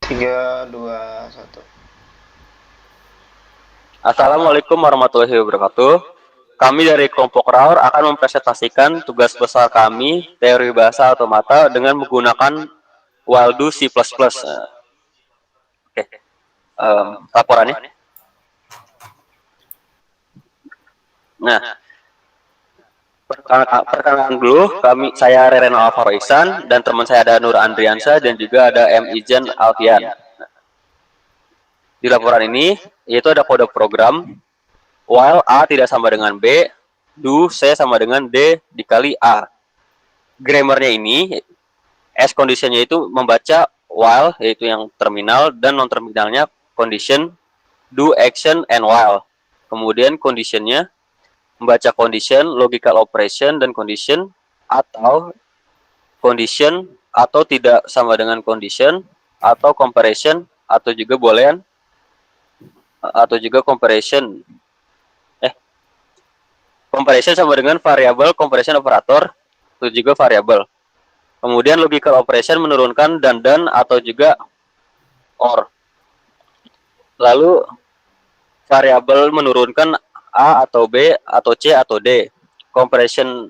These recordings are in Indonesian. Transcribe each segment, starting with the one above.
3, 2, 1. Assalamualaikum warahmatullahi wabarakatuh. Kami dari kelompok RAUR akan mempresentasikan tugas besar kami, teori bahasa otomata dengan menggunakan Waldo C++. Oke, laporannya. Nah, perkenalan dulu, saya Reren Alvaro Ihsan, dan teman saya ada Nur Andriansa, dan juga ada M. Ijan Alfian. Di laporan ini, yaitu ada kode program, while A tidak sama dengan B, do C sama dengan D dikali A. Grammarnya ini, S conditionnya itu membaca while, yaitu yang terminal, dan non-terminalnya condition, do, action, and while. Kemudian conditionnya membaca condition, logical operation, dan condition, atau condition, atau tidak sama dengan condition, atau comparison, atau juga boolean, atau juga comparison. Comparison sama dengan variable comparison operator, itu juga variable. Kemudian logical operation menurunkan dan atau juga or. Lalu variabel menurunkan A atau B atau C atau D. Comparison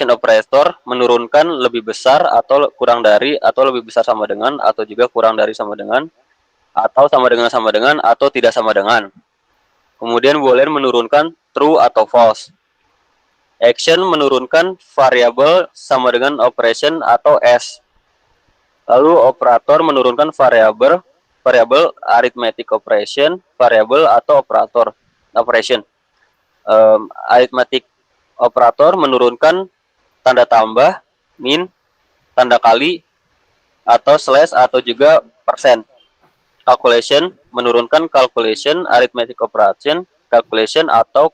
operator menurunkan lebih besar atau kurang dari atau lebih besar sama dengan atau juga kurang dari sama dengan atau sama dengan atau tidak sama dengan. Kemudian boolean menurunkan true atau false. Action menurunkan variabel sama dengan operation atau S. Lalu operator menurunkan variabel arithmetic operation, variabel atau operator operation. Arithmetic operator menurunkan tanda tambah, min, tanda kali, atau slash atau juga persen. Calculation menurunkan calculation, arithmetic operation, calculation atau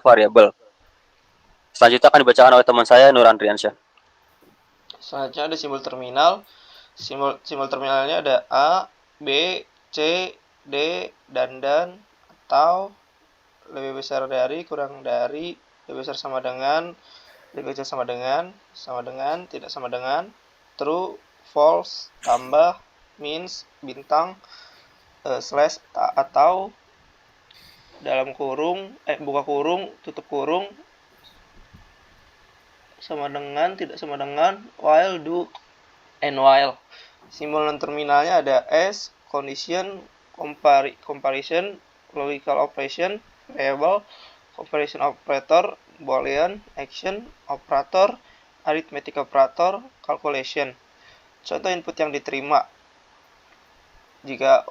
variabel. Selanjutnya akan dibacakan oleh teman saya Nur Andriansyah. Selanjutnya ada simbol terminal. Simbol terminalnya ada A, B, C, D, dan atau lebih besar dari, kurang dari, lebih besar sama dengan, lebih kecil sama dengan, tidak sama dengan, true, false, tambah, means, bintang, slash atau dalam kurung, buka kurung, tutup kurung, sama dengan, tidak sama dengan, while, do, and while. Simbol non terminalnya ada S, condition, comparison, logical operation, variable, comparison operator, boolean, action, operator, arithmetic operator, calculation. Contoh input yang diterima. Jika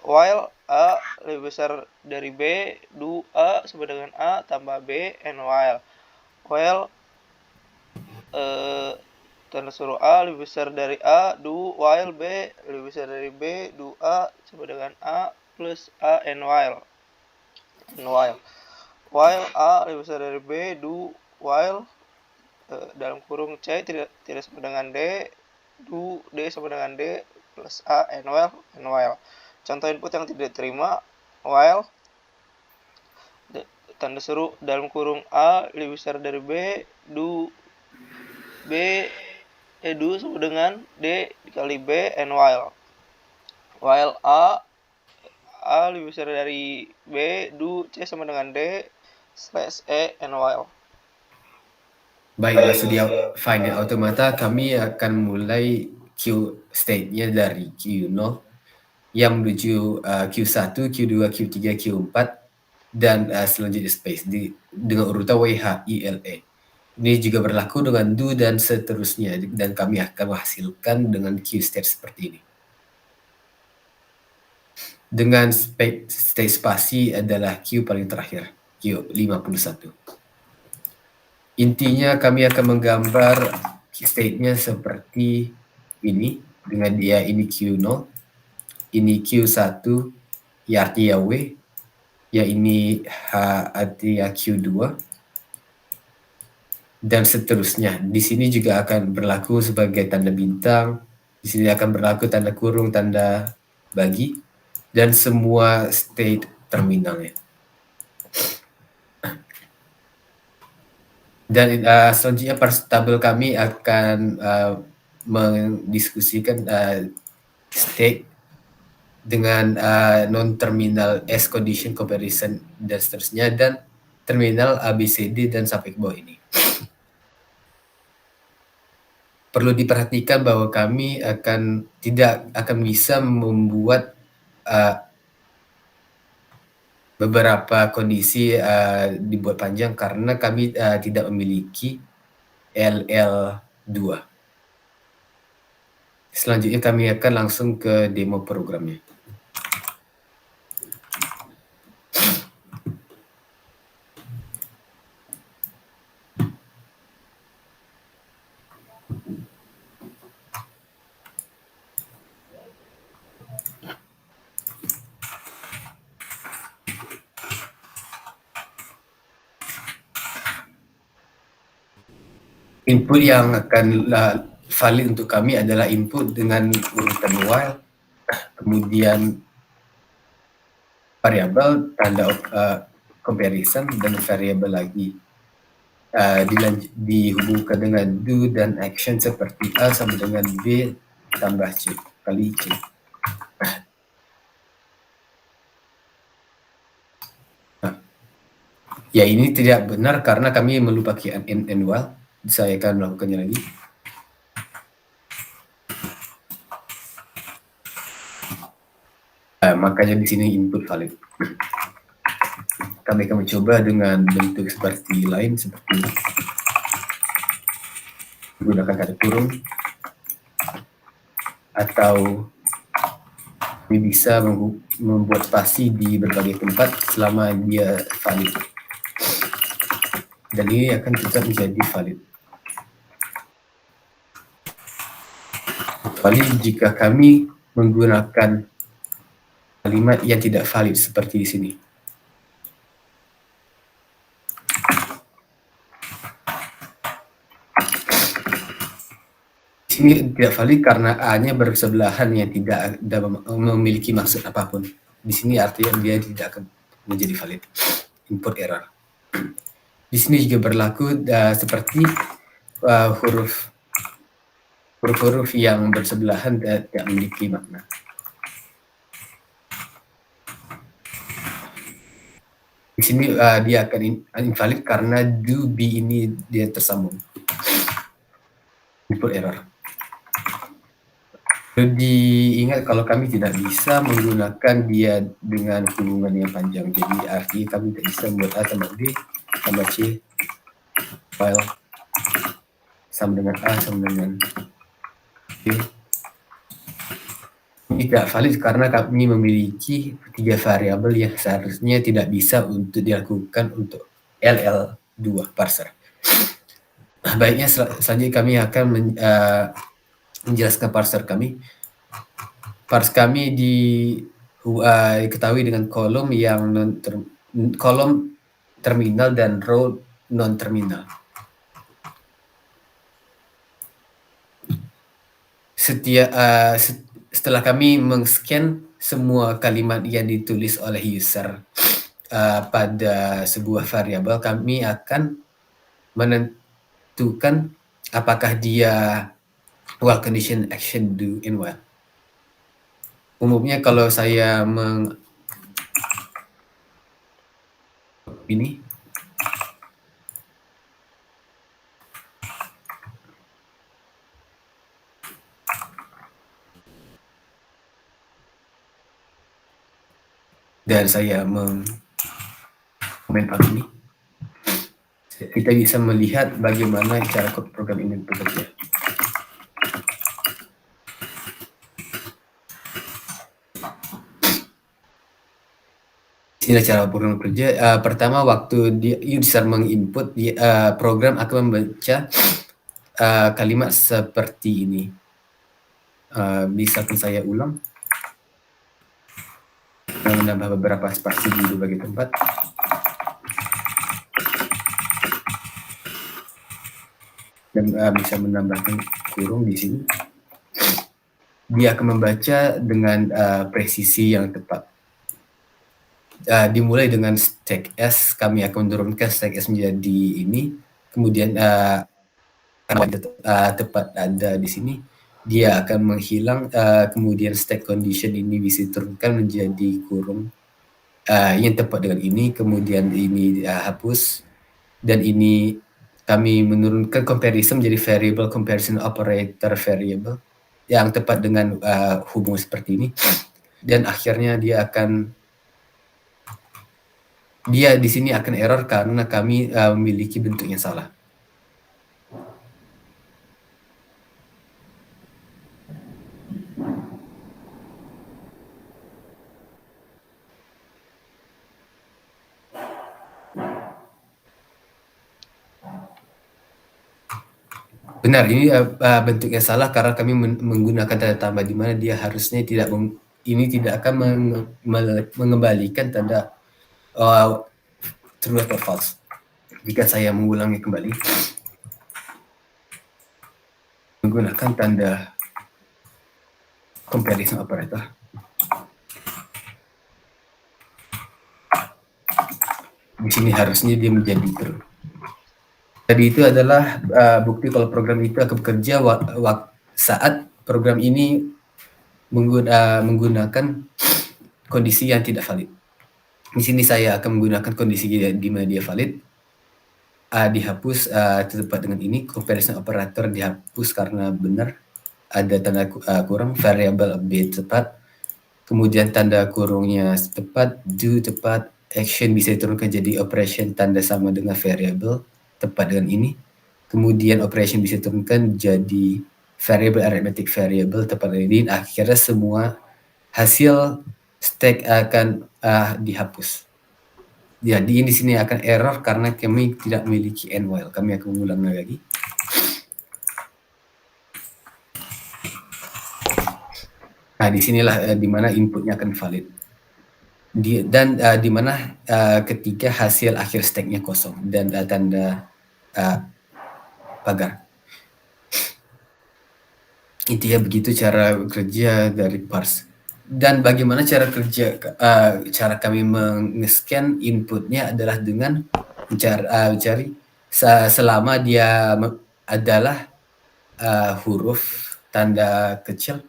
while A lebih besar dari B, do A sama dengan A tambah B, and while tanda suruh A lebih besar dari A, do while B lebih besar dari B, do A sama dengan A plus A and while. While A lebih besar dari B, do while dalam kurung C tidak sama dengan D, do D sama dengan D plus A and while. Contoh input yang tidak diterima, while tanda seru dalam kurung A lebih besar dari B, do B do sama dengan D dikali B and while A lebih besar dari B, do C sama dengan D slash E and while. Baiklah, sedia final automata, kami akan mulai queue state-nya dari Q0 yang menuju Q1, Q2, Q3, Q4 dan selanjutnya space dengan urutan WHILE. Ini juga berlaku dengan do dan seterusnya, dan kami akan menghasilkan dengan queue state seperti ini. Dengan state spasi adalah queue paling terakhir, Q51. Intinya kami akan menggambar state-nya seperti ini, dengan dia ini Q0, ini Q1, ya artinya W, ya ini H artinya Q2, dan seterusnya. Di sini juga akan berlaku sebagai tanda bintang, di sini akan berlaku tanda kurung, tanda bagi, dan semua state terminalnya. Dan selanjutnya tabel kami akan mendiskusikan state dengan non-terminal S condition comparison dan seterusnya, dan terminal ABCD dan sampai ke bawah ini. Perlu diperhatikan bahwa kami tidak akan bisa membuat beberapa kondisi dibuat panjang karena kami tidak memiliki LL2. Selanjutnya kami akan langsung ke demo programnya. Input yang akan valid untuk kami adalah input dengan urutan while, kemudian variabel, tanda comparison, dan variabel lagi. Dihubungkan dengan do dan action seperti A sama dengan B tambah C kali C. Ya, ini tidak benar karena kami melupakan and while. Saya akan melakukannya lagi. Makanya di sini input valid. Kami akan mencoba dengan bentuk seperti lain, seperti menggunakan kata kurung, atau kami bisa membuat spasi di berbagai tempat selama dia valid. Dan ini akan tetap menjadi valid. Kecuali jika kami menggunakan kalimat yang tidak valid seperti di sini. Di sini tidak valid karena A-nya bersebelahan yang tidak memiliki maksud apapun. Di sini artinya dia tidak akan menjadi valid. Input error. Di sini juga berlaku seperti huruf-huruf yang bersebelahan tidak memiliki makna. Di sini dia akan invalid karena do be ini dia tersambung. Input error. Perlu diingat kalau kami tidak bisa menggunakan dia dengan hubungan yang panjang. Jadi artinya kami tidak bisa membuat A tambah B tambah C while sama dengan A sama dengan B. Tidak valid karena kami memiliki 3 variabel yang seharusnya tidak bisa untuk dilakukan untuk LL2 parser. Baiknya selanjutnya kami akan menjelaskan parser kami. Parser kami diketahui dengan kolom yang kolom terminal dan row non terminal. Setelah kami men-scan semua kalimat yang ditulis oleh user pada sebuah variabel, kami akan menentukan apakah dia while condition action do and while. Umumnya kalau saya ini dan saya mengomentari ini, kita bisa melihat bagaimana cara program ini bekerja. Ini cara program bekerja. Pertama, waktu user menginput, program akan membaca kalimat seperti ini. Bisa saya ulang. Menambah beberapa spasi di berbagai tempat. Dan bisa menambahkan kurung di sini. Dia akan membaca dengan presisi yang tepat. Dimulai dengan stack S, kami akan menurunkan stack S menjadi ini. Kemudian tepat ada di sini. dia akan menghilang, kemudian state condition ini bisa diturunkan menjadi kurung yang tepat dengan ini, kemudian ini hapus, dan ini kami menurunkan comparison menjadi variable comparison operator variable yang tepat dengan hubungan seperti ini, dan akhirnya dia di sini akan error karena kami memiliki bentuk yang salah. Benar, ini bentuknya salah karena kami menggunakan tanda tambah di mana dia harusnya ini tidak akan mengembalikan tanda true atau false. Jika saya mengulangi kembali, menggunakan tanda comparison operator. Di sini harusnya dia menjadi true. Tadi itu adalah bukti kalau program itu akan bekerja saat program ini menggunakan kondisi yang tidak valid. Di sini saya akan menggunakan kondisi di mana dia valid. Dihapus tepat dengan ini, comparison operator dihapus karena benar, ada tanda kurang, variable b tepat, kemudian tanda kurungnya tepat, do tepat, action bisa diturunkan jadi operation tanda sama dengan variable tepat dengan ini, kemudian operation bisa diturunkan jadi variable arithmetic variable tepat dengan ini. Akhirnya semua hasil stack akan dihapus. Jadi di sini akan error karena kami tidak memiliki end while. Kami akan mengulang lagi. Nah, disinilah di mana inputnya akan valid. Dan di mana ketika hasil akhir stacknya kosong dan tanda pagar. Intinya begitu cara kerja dari parse. Dan bagaimana cara kerja cara kami meng-scan inputnya adalah dengan mencari selama dia adalah huruf tanda kecil,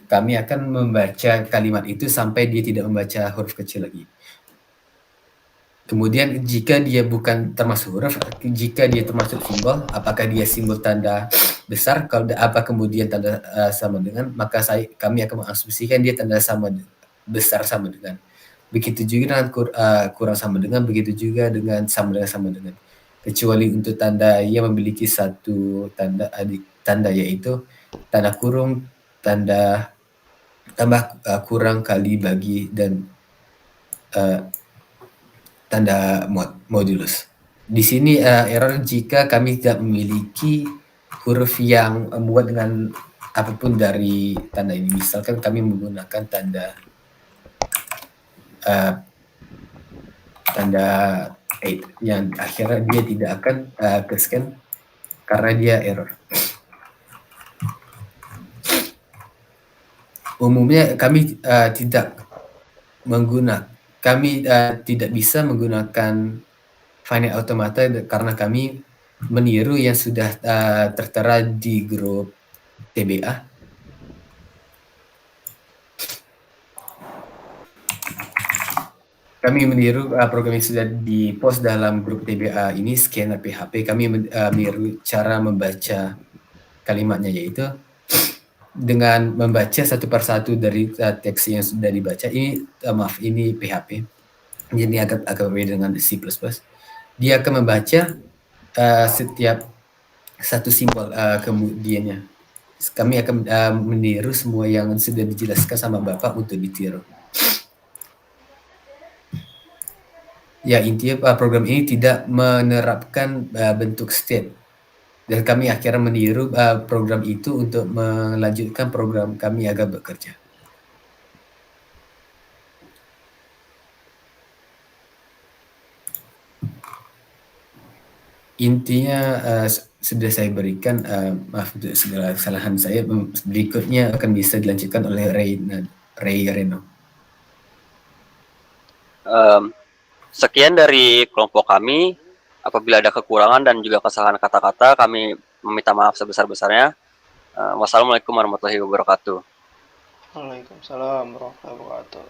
kami akan membaca kalimat itu sampai dia tidak membaca huruf kecil lagi. Kemudian jika dia bukan termasuk huruf, jika dia termasuk simbol, apakah dia simbol tanda besar, kalau apa kemudian tanda sama dengan, maka kami akan mengasumsikan dia tanda sama besar sama dengan. Begitu juga dengan kurang sama dengan, begitu juga dengan sama dengan. Kecuali untuk tanda yang memiliki satu tanda yaitu tanda kurung, tanda tambah kurang kali bagi, dan tanda modulus. Di sini error jika kami tidak memiliki huruf yang membuat dengan apapun dari tanda ini. Misalkan kami menggunakan tanda 8 yang akhirnya dia tidak akan ke scan karena dia error. Umumnya kami tidak bisa menggunakan finite automata karena kami meniru yang sudah tertera di grup TBA. Kami meniru program yang sudah di-post dalam grup TBA ini, scanner PHP. Kami meniru cara membaca kalimatnya, yaitu dengan membaca satu persatu dari teks yang sudah dibaca. Ini PHP. Jadi agak berbeda dengan C++. Dia akan membaca setiap satu simbol kemudiannya. Kami akan meniru semua yang sudah dijelaskan sama Bapak untuk ditiru. Ya, intinya program ini tidak menerapkan bentuk state. Dan kami akhirnya meniru program itu untuk melanjutkan program kami agar bekerja. Intinya sudah saya berikan, maaf untuk segala kesalahan saya. Berikutnya akan bisa dilanjutkan oleh Ray Reno. Sekian dari kelompok kami. Apabila ada kekurangan dan juga kesalahan kata-kata, kami meminta maaf sebesar-besarnya. Wassalamualaikum warahmatullahi wabarakatuh. Waalaikumsalam warahmatullahi wabarakatuh.